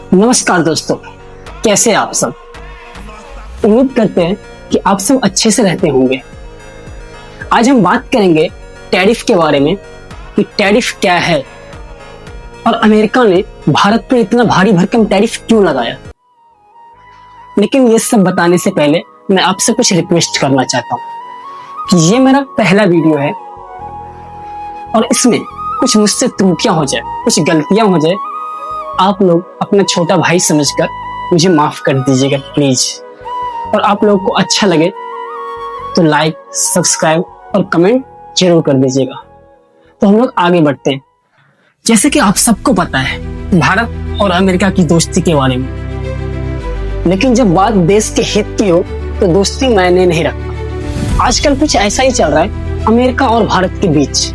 नमस्कार दोस्तों, कैसे आप सब। उम्मीद करते हैं कि आप सब अच्छे से रहते होंगे। आज हम बात करेंगे टैरिफ के बारे में कि टैरिफ क्या है और अमेरिका ने भारत पर इतना भारी भरकम टैरिफ क्यों लगाया। लेकिन ये सब बताने से पहले मैं आपसे कुछ रिक्वेस्ट करना चाहता हूँ कि ये मेरा पहला वीडियो है और इसमें कुछ मुझसे त्रुटियां हो जाए, कुछ गलतियां हो जाए, आप लोग अपना छोटा भाई समझकर मुझे माफ कर दीजिएगा प्लीज। और आप लोगों को अच्छा लगे तो लाइक, सब्सक्राइब और कमेंट जरूर कर दीजिएगा। तो हम लोग आगे बढ़ते हैं। जैसे कि आप सबको पता है भारत और अमेरिका की दोस्ती के बारे में, लेकिन जब बात देश के हित की हो तो दोस्ती मायने नहीं रखता। आजकल कुछ ऐसा ही चल रहा है अमेरिका और भारत के बीच।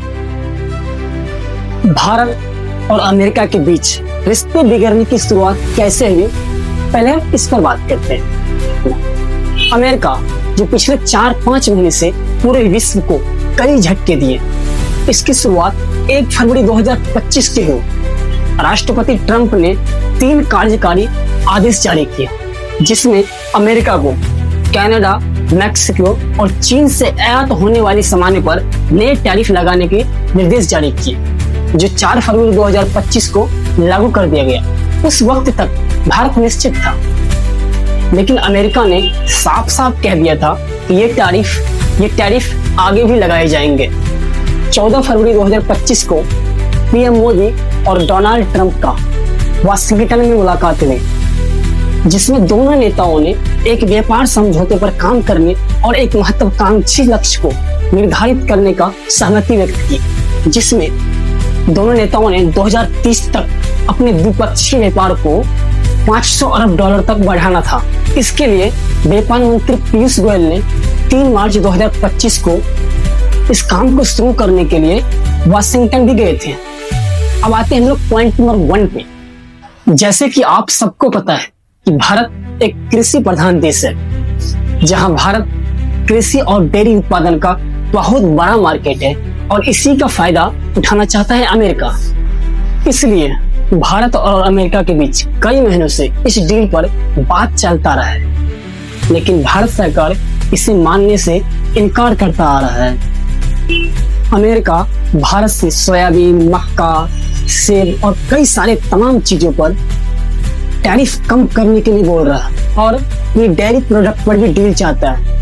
भारत और अमेरिका के बीच रिश्ते बिगड़ने की शुरुआत कैसे हुई, पहले हम इस पर बात करते हैं। अमेरिका जो पिछले 4-5 महीने से पूरे विश्व को कई झटके दिए, इसकी शुरुआत 1 फरवरी 2025 की हुई। राष्ट्रपति ट्रंप ने 3 कार्यकारी आदेश जारी किए, जिसमें अमेरिका को कनाडा, मैक्सिको और चीन से आयात होने वाली सामानों पर नए टैरिफ लगाने के निर्देश जारी किए, जो 4 फरवरी 2025 को लागू कर दिया गया। उस वक्त तक भारत निश्चित था, लेकिन अमेरिका ने साफ साफ कह दिया था कि ये टैरिफ आगे भी लगाए जाएंगे। 14 फरवरी 2025 को पीएम मोदी और डोनाल्ड ट्रंप का वाशिंगटन में मुलाकात हुई, जिसमें दोनों नेताओं ने एक व्यापार समझौते पर काम करने और एक महत्वाकांक्षी लक्ष्य को निर्धारित करने का सहमति व्यक्त की, जिसमें दोनों नेताओं ने 2030 तक अपने द्विपक्षीय व्यापार को $500 अरब तक बढ़ाना था। इसके लिए व्यापार मंत्री पीयूष गोयल ने 3 मार्च 2025 को इस काम को शुरू करने के लिए वाशिंगटन भी गए थे। अब आते हैं हम लोग पॉइंट नंबर 1 पे। जैसे कि आप सबको पता है कि भारत एक कृषि प्रधान देश है, जहां भारत कृषि और डेयरी उत्पादन का बहुत बड़ा मार्केट है और इसी का फायदा उठाना चाहता है अमेरिका। इसलिए भारत और अमेरिका के बीच कई महीनों से इस डील पर बात चलता रहा है, लेकिन भारत सरकार इसे मानने से इनकार करता आ रहा है। अमेरिका भारत से सोयाबीन, मक्का, सेब और कई सारे तमाम चीजों पर टैरिफ कम करने के लिए बोल रहा है और ये डेयरी प्रोडक्ट पर भी डील चाहता है,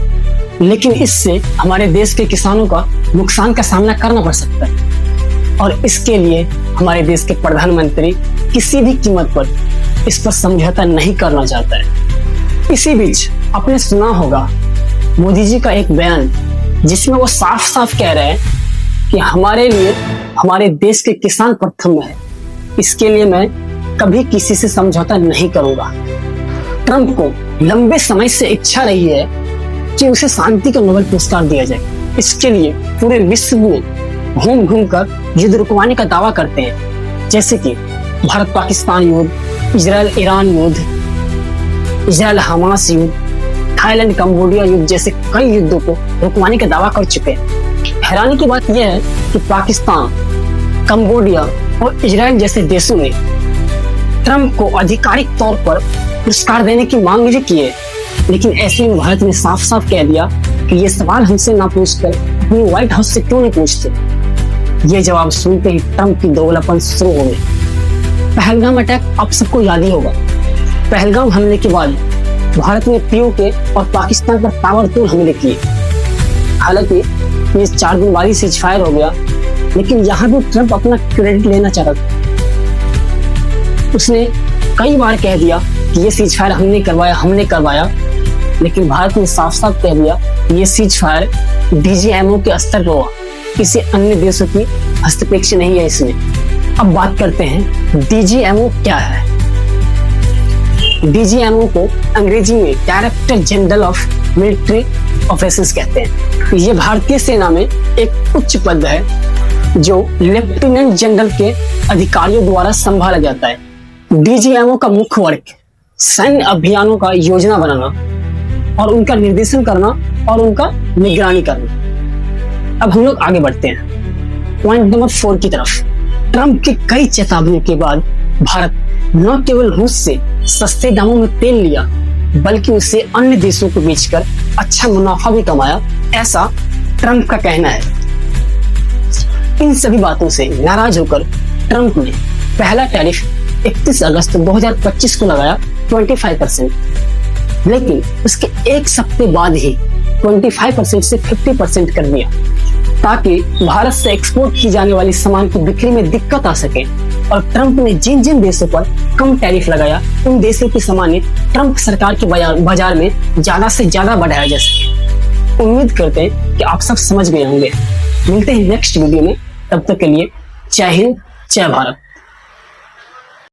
लेकिन इससे हमारे देश के किसानों का नुकसान का सामना करना पड़ सकता है और इसके लिए हमारे देश के प्रधानमंत्री किसी भी कीमत पर इस पर समझौता नहीं करना चाहता है। इसी बीच आपने सुना होगा मोदी जी का एक बयान, जिसमें वो साफ साफ कह रहे हैं कि हमारे लिए हमारे देश के किसान प्रथम है, इसके लिए मैं कभी किसी से समझौता नहीं करूंगा। ट्रंप को लंबे समय से इच्छा रही है कि उसे शांति का नोबेल पुरस्कार दिया जाए। इसके लिए पूरे विश्व में घूम घूम कर युद्ध रुकवाने का दावा करते हैं, जैसे कि भारत पाकिस्तान युद्ध, इजराइल ईरान युद्ध, इजराइल हमास युद्ध, थाईलैंड कंबोडिया युद्ध जैसे कई युद्धों को रुकवाने का दावा कर चुके हैं। हैरानी की बात यह है कि पाकिस्तान, कंबोडिया और इजराइल जैसे देशों ने ट्रंप को आधिकारिक तौर पर पुरस्कार देने की मांग भी की है, लेकिन ऐसे में भारत ने साफ साफ कह दिया कि ये सवाल हमसे ना पूछकर अपनी व्हाइट हाउस से क्यों नहीं पूछते। ये जवाब सुनते ही ट्रंप की दोगलापन शुरू हो गई। पहलगाम अटैक आप सबको याद ही होगा। पहलगाम हमले के बाद भारत ने पीओके और पाकिस्तान पर ताबड़तोड़ हमले किए। हालांकि ये 4 दिन बाद ही सीजफायर हो गया, लेकिन यहाँ भी ट्रंप अपना क्रेडिट लेना चाहता था। उसने कई बार कह दिया कि ये सीजफायर हमने करवाया, लेकिन भारत ने साफ साफ कह दिया कि ये सीजफायर डीजीएमओ के स्तर पर हुआ, किसी अन्य देशों की हस्तक्षेप नहीं है इसमें। अब बात करते हैं डीजीएमओ क्या है। डीजीएमओ को अंग्रेजी में director general of military operations कहते हैं। ये भारतीय सेना में एक उच्च पद है जो लेफ्टिनेंट जनरल के अधिकारियों द्वारा संभाला जाता है। डीजीएमओ का मुख्य वर्ग सैन्य अभियानों का योजना बनाना और उनका निर्देशन करना और उनका निगरानी करना। अब हम लोग आगे बढ़ते हैं पॉइंट नंबर 4 की तरफ। ट्रंप की कई चेतावनियों के बाद भारत न केवल रूस से सस्ते दामों में तेल लिया बल्कि उसे अन्य देशों को बेचकर अच्छा मुनाफा भी कमाया, ऐसा ट्रंप का कहना है। इन सभी बातों से नाराज होकर ट्रंप ने पहला टैरिफ 31 अगस्त 2025 को लगाया 25%, लेकिन उसके एक सप्ताह बाद ही 25% से 50% कर दिया ताकि भारत से एक्सपोर्ट की जाने वाली सामान की बिक्री में दिक्कत आ सके। और ट्रंप ने जिन जिन देशों पर कम टैरिफ लगाया उन देशों की सामानें ट्रंप सरकार के बाजार में ज्यादा से ज्यादा बढ़ाया जा सके। उम्मीद करते हैं कि आप सब समझ गए होंगे। मिलते हैं नेक्स्ट वीडियो में, तब तक के लिए जय हिंद, जय भारत।